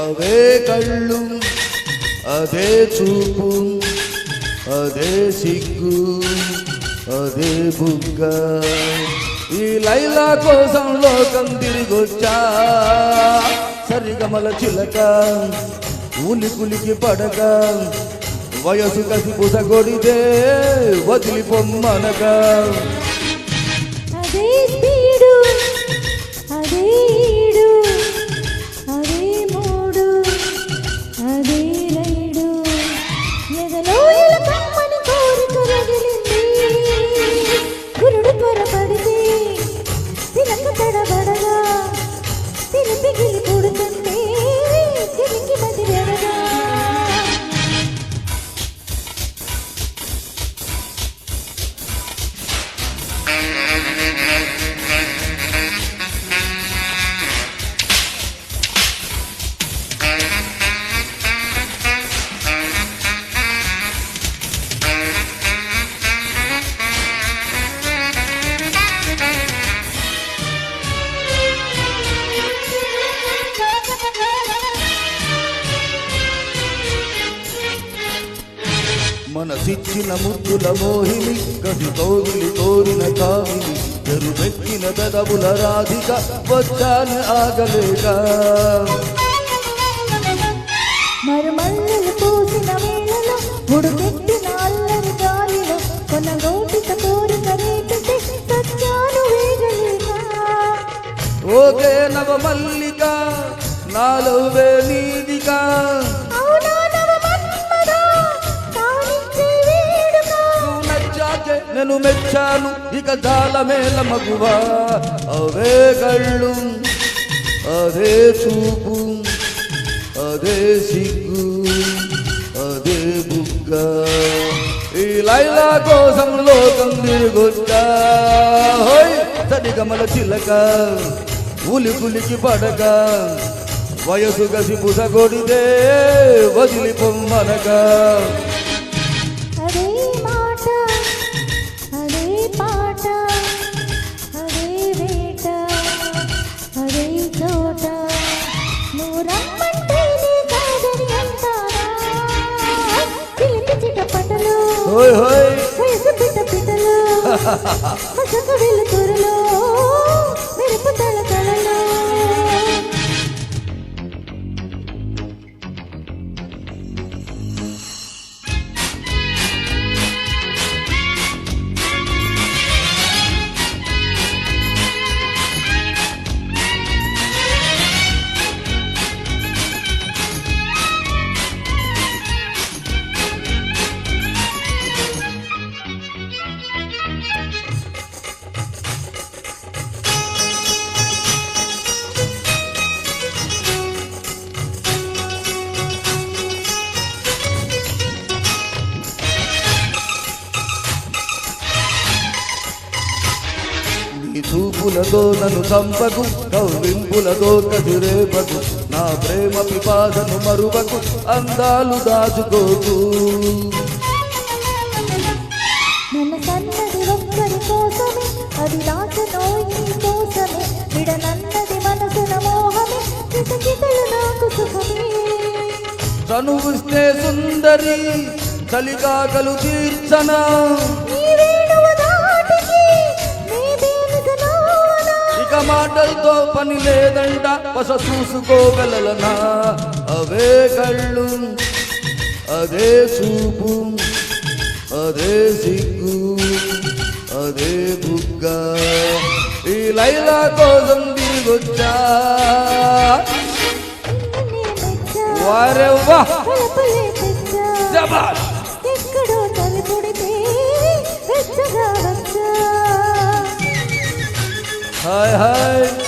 అవే కళ్ళు అదే చూపు అదే సిగ్గు అదే బుగ్గ ఈ లైలా కోసం లోకం తిరిగొచ్చా సరిగమల చిలక ఉలి కులికి పడక వయసు కసి పుసగొడితే వదిలి పొమ్మనక అదే స్పీడు అదే ఈడు అదే మూడు అదే రైడు ఎదలో ఎలకమ్మని కోరిక రగిలింది గురుడు త్వరపడితే తిలక తడబడగా తిరిపిగిలి పుడుతుంటే తిరిగి మదిరగా మనసిచ్చిన ముద్దుల మోహిని గది తోగిలి కోరిన కామిని ఎరుపెక్కిన పెదవుల రాధిక వచ్చాను ఆగలేక మరుమల్లెలు పూసిన వేళలో ఉడుకెట్టిన అల్లరి గాలిలో కొనగోటిక కోరిక రేపితే సత్యాలు వేగలేక ఓకే నవ మల్లిక నాలో నీదిగా నేను మెచ్చాను ఇక జాలమేల మగువా అవే కళ్ళు అదే చూపు అదే సిగ్గు అదే బుగ్గ ఈ లైలా కోసం లోకం తిరిగొచ్చా సరిగమల చిలక ఉలి కులికి పడక వయసు గసి పుసగొడితే వదిలి పొమ్మనక అదే మాట అదే పాట అదే వేట అదే చోట నువ్వు రమ్మంటే నీ కాదని అంటారా చిలిపి చిటపటలు వయసు పిట్ట పిట్టలు మసక వెలుతురులో మెరుపు తలతలలో చూపులతో నన్ను చంపకు కవ్వింపులతో కదిరేపకు నా ప్రేమ పిపాసను మరువకు అందాలు దాచుకోకు నన్ను కన్నది ఒక్కరి కోసమే అది దాచనోయి కోసమే విడనన్నది మనసున మోహమే కితకితలు నాకు సుఖమే తనువిస్తే సుందరి చలికాకలు తీర్చనా ఇక మాటలతో పని లేదంట పస చూసుకోగలనా అవే కళ్ళు అదే చూపు అదే సిగ్గు అదే బుగ్గ ఈ లైలా కోసం తిరిగొచ్చా వారెవ్వా ఎక్కడో తల్లి పుడితే హాయ్ హాయ్